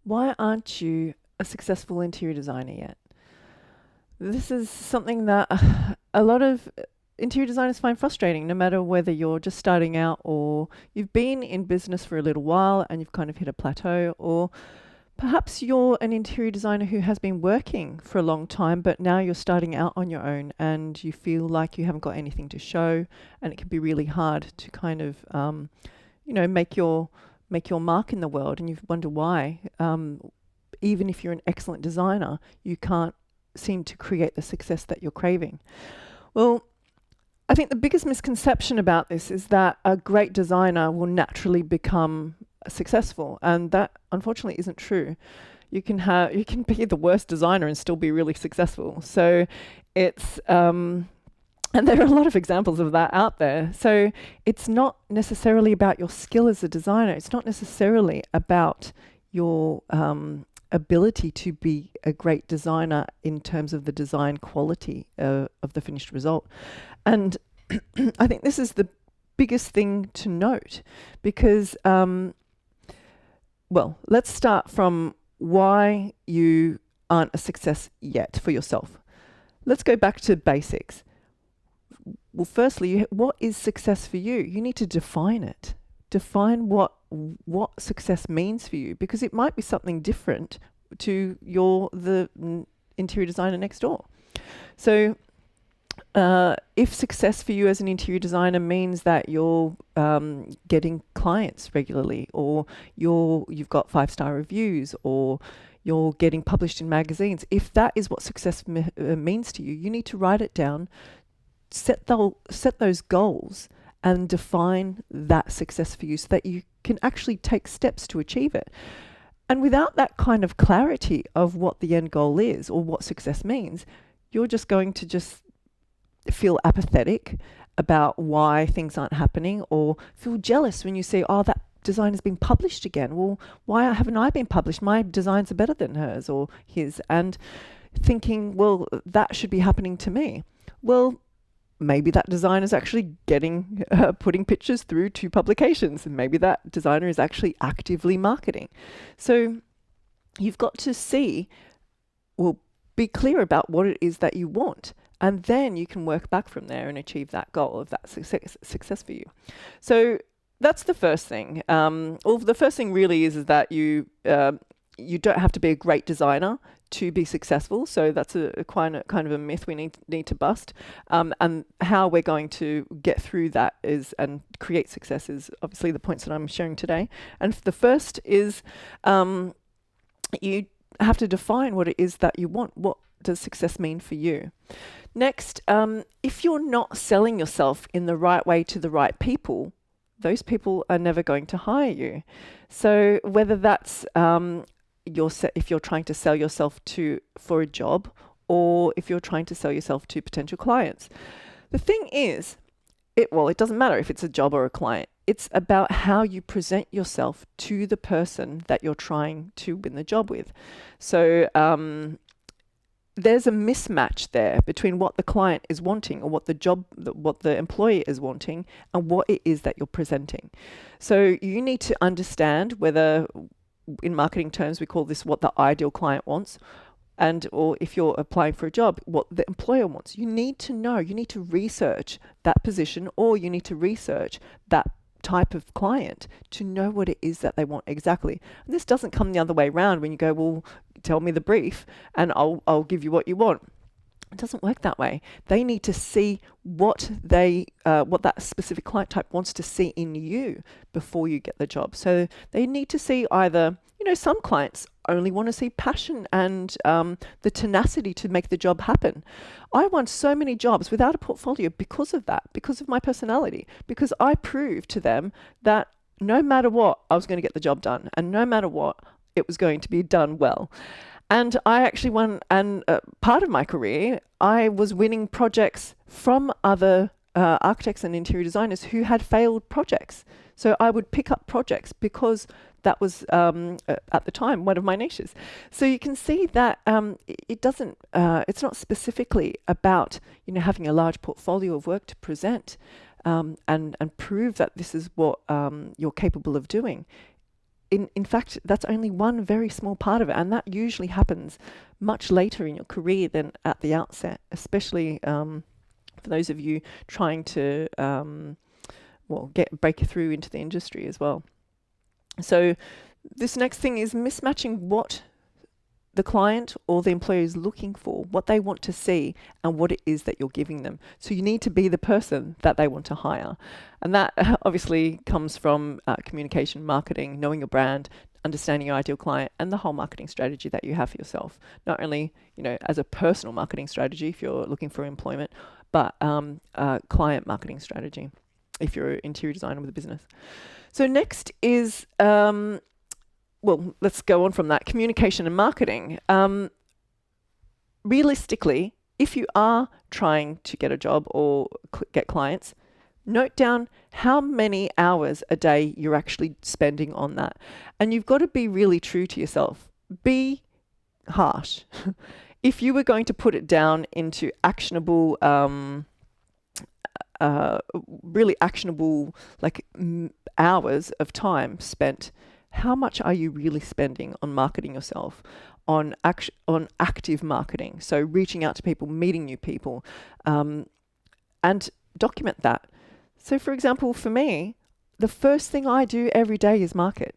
Why aren't you a successful interior designer yet? This is something that a lot of interior designers find frustrating, no matter whether you're just starting out or you've been in business for a little while and you've kind of hit a plateau, or perhaps you're an interior designer who has been working for a long time, but now you're starting out on your own and you feel like you haven't got anything to show, and it can be really hard to kind of, make your mark in the world, and you wonder why. Even if you're an excellent designer, you can't seem to create the success that you're craving. Well, I think the biggest misconception about this is that a great designer will naturally become successful, and that unfortunately isn't true. You can be the worst designer and still be really successful. So it's and there are a lot of examples of that out there. So it's not necessarily about your skill as a designer. It's not necessarily about your ability to be a great designer in terms of the design quality of the finished result. And I think this is the biggest thing to note because, let's start from why you aren't a success yet for yourself. Let's go back to basics. Well, firstly, what is success for you? You need to define it. Define what success means for you, because it might be something different to the interior designer next door. So if success for you as an interior designer means that you're getting clients regularly, or you've got 5-star reviews, or you're getting published in magazines, if that is what success means to you, you need to write it down, set those goals, and define that success for you so that you can actually take steps to achieve it. And without that kind of clarity of what the end goal is or what success means, you're just going to just feel apathetic about why things aren't happening, or feel jealous when you see, oh, that design has been published again. Well, why haven't I been published? My designs are better than hers or his. And thinking, well, that should be happening to me. Well, maybe that designer is actually putting pictures through to publications, and maybe that designer is actually actively marketing. So you've got to be clear about what it is that you want, and then you can work back from there and achieve that goal of that success for you. So that's the first thing. The first thing really is that you don't have to be a great designer to be successful. So that's a kind of a myth we need to bust. And how we're going to get through that and create success is obviously the points that I'm sharing today. And the first is you have to define what it is that you want. What does success mean for you? Next, if you're not selling yourself in the right way to the right people, those people are never going to hire you. So whether that's if you're trying to sell yourself for a job, or if you're trying to sell yourself to potential clients, the thing is, it doesn't matter if it's a job or a client. It's about how you present yourself to the person that you're trying to win the job with. So there's a mismatch there between what the client is wanting, or what the employee is wanting, and what it is that you're presenting. So you need to understand whether, in marketing terms, we call this what the ideal client wants, or if you're applying for a job, what the employer wants. You need to know, you need to research that position, or you need to research that type of client to know what it is that they want exactly. And this doesn't come the other way around when you go, well, tell me the brief and I'll give you what you want. It doesn't work that way. They need to see what that specific client type wants to see in you before you get the job. So they need to see either, some clients only want to see passion and the tenacity to make the job happen. I won so many jobs without a portfolio because of that, because of my personality, because I proved to them that no matter what, I was going to get the job done, and no matter what, it was going to be done well. And I actually won, and part of my career, I was winning projects from other architects and interior designers who had failed projects. So I would pick up projects because that was, at the time, one of my niches. So you can see that it's not specifically about, having a large portfolio of work to present and prove that this is what you're capable of doing. in fact, that's only one very small part of it. And that usually happens much later in your career than at the outset, especially for those of you trying to break through into the industry as well. So this next thing is mismatching what the client or the employer is looking for, what they want to see, and what it is that you're giving them. So you need to be the person that they want to hire. And that obviously comes from communication, marketing, knowing your brand, understanding your ideal client, and the whole marketing strategy that you have for yourself. Not only, as a personal marketing strategy if you're looking for employment, but client marketing strategy if you're an interior designer with a business. So next is let's go on from that. Communication and marketing. Realistically, if you are trying to get a job or get clients, note down how many hours a day you're actually spending on that. And you've got to be really true to yourself. Be harsh. If you were going to put it down into actionable, really actionable, hours of time spent, how much are you really spending on marketing yourself, on active marketing? So reaching out to people, meeting new people, and document that. So for example, for me, the first thing I do every day is market.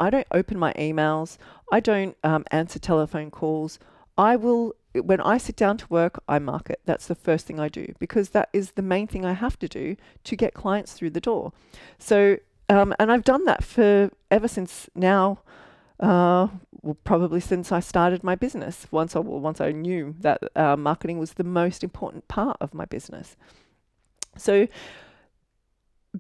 I don't open my emails. I don't answer telephone calls. When I sit down to work, I market. That's the first thing I do, because that is the main thing I have to do to get clients through the door. So, and I've done that ever since now, probably since I started my business. Once I knew that marketing was the most important part of my business. So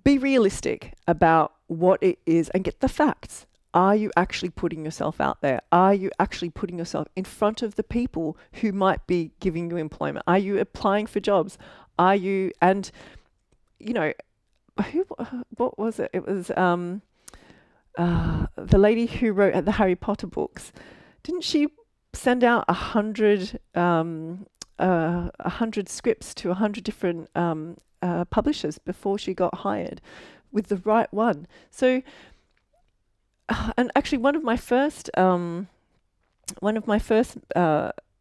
be realistic about what it is and get the facts. Are you actually putting yourself out there? Are you actually putting yourself in front of the people who might be giving you employment? Are you applying for jobs? Are you, and what was it? It was the lady who wrote the Harry Potter books. Didn't she send out 100 scripts to 100 different publishers before she got hired with the right one? So, and actually, one of my first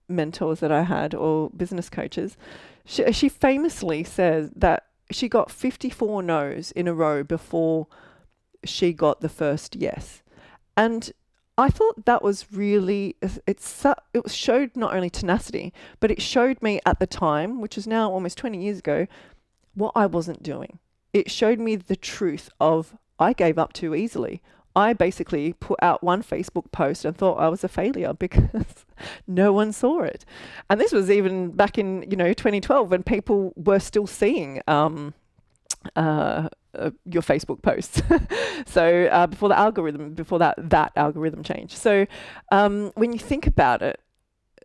mentors that I had, or business coaches, she famously says that she got 54 no's in a row before she got the first yes. And I thought that was really, it showed not only tenacity, but it showed me at the time, which is now almost 20 years ago, what I wasn't doing. It showed me the truth of I gave up too easily. I basically put out one Facebook post and thought I was a failure because no one saw it. And this was even back in 2012, when people were still seeing your Facebook posts. So before that algorithm changed. So when you think about it,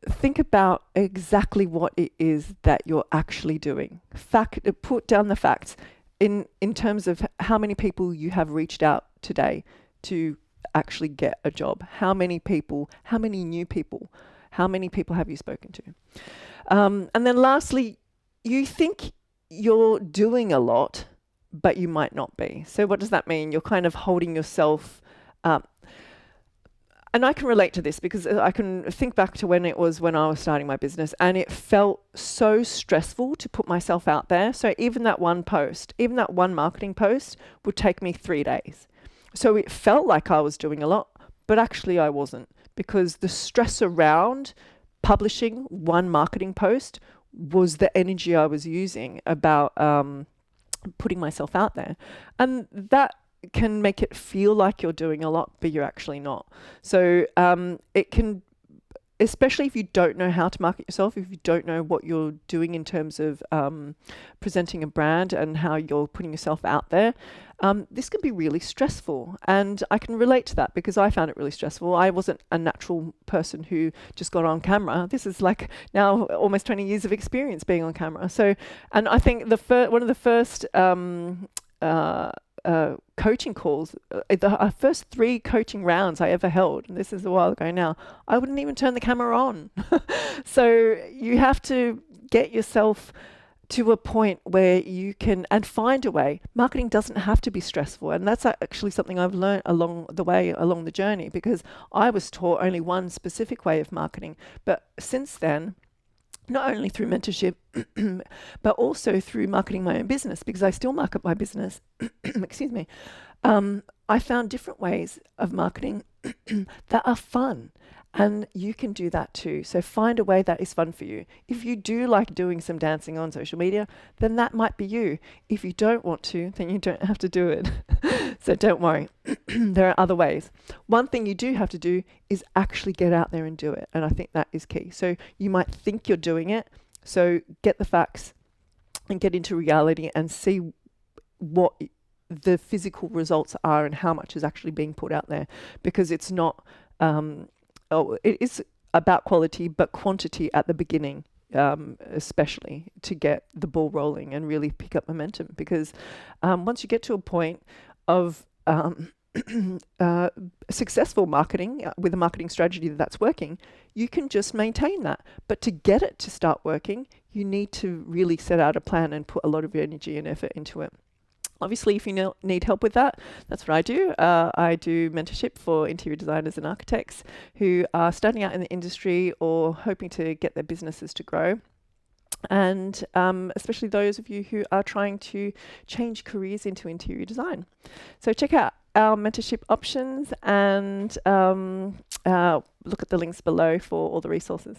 think about exactly what it is that you're actually doing. Put down the facts in terms of how many people you have reached out today to actually get a job. How many people, how many new people, how many people have you spoken to? And then lastly, you think you're doing a lot, but you might not be. So what does that mean? You're kind of holding yourself up. And I can relate to this because I can think back to when I was starting my business, and it felt so stressful to put myself out there. So even that one marketing post would take me 3 days. So it felt like I was doing a lot, but actually I wasn't, because the stress around publishing one marketing post was the energy I was using about putting myself out there. And that can make it feel like you're doing a lot, but you're actually not. So it can, especially if you don't know how to market yourself, if you don't know what you're doing in terms of presenting a brand and how you're putting yourself out there, this can be really stressful. And I can relate to that because I found it really stressful. I wasn't a natural person who just got on camera. This is like now almost 20 years of experience being on camera. So, and I think one of the first coaching calls, the first 3 coaching rounds I ever held, and this is a while ago now, I wouldn't even turn the camera on. So you have to get yourself to a point where you can and find a way. Marketing doesn't have to be stressful, and that's actually something I've learned along the way, along the journey, because I was taught only one specific way of marketing. But since then, not only through mentorship, but also through marketing my own business, because I still market my business, excuse me, I found different ways of marketing that are fun. And you can do that too. So find a way that is fun for you. If you do like doing some dancing on social media, then that might be you. If you don't want to, then you don't have to do it. So don't worry. There are other ways. One thing you do have to do is actually get out there and do it. And I think that is key. So you might think you're doing it. So get the facts and get into reality and see what the physical results are and how much is actually being put out there, because it's not it is about quality, but quantity at the beginning, especially to get the ball rolling and really pick up momentum. Because once you get to a point of successful marketing with a marketing strategy that's working, you can just maintain that. But to get it to start working, you need to really set out a plan and put a lot of energy and effort into it. Obviously, if you need help with that, that's what I do. I do mentorship for interior designers and architects who are starting out in the industry or hoping to get their businesses to grow. And especially those of you who are trying to change careers into interior design. So check out our mentorship options and look at the links below for all the resources.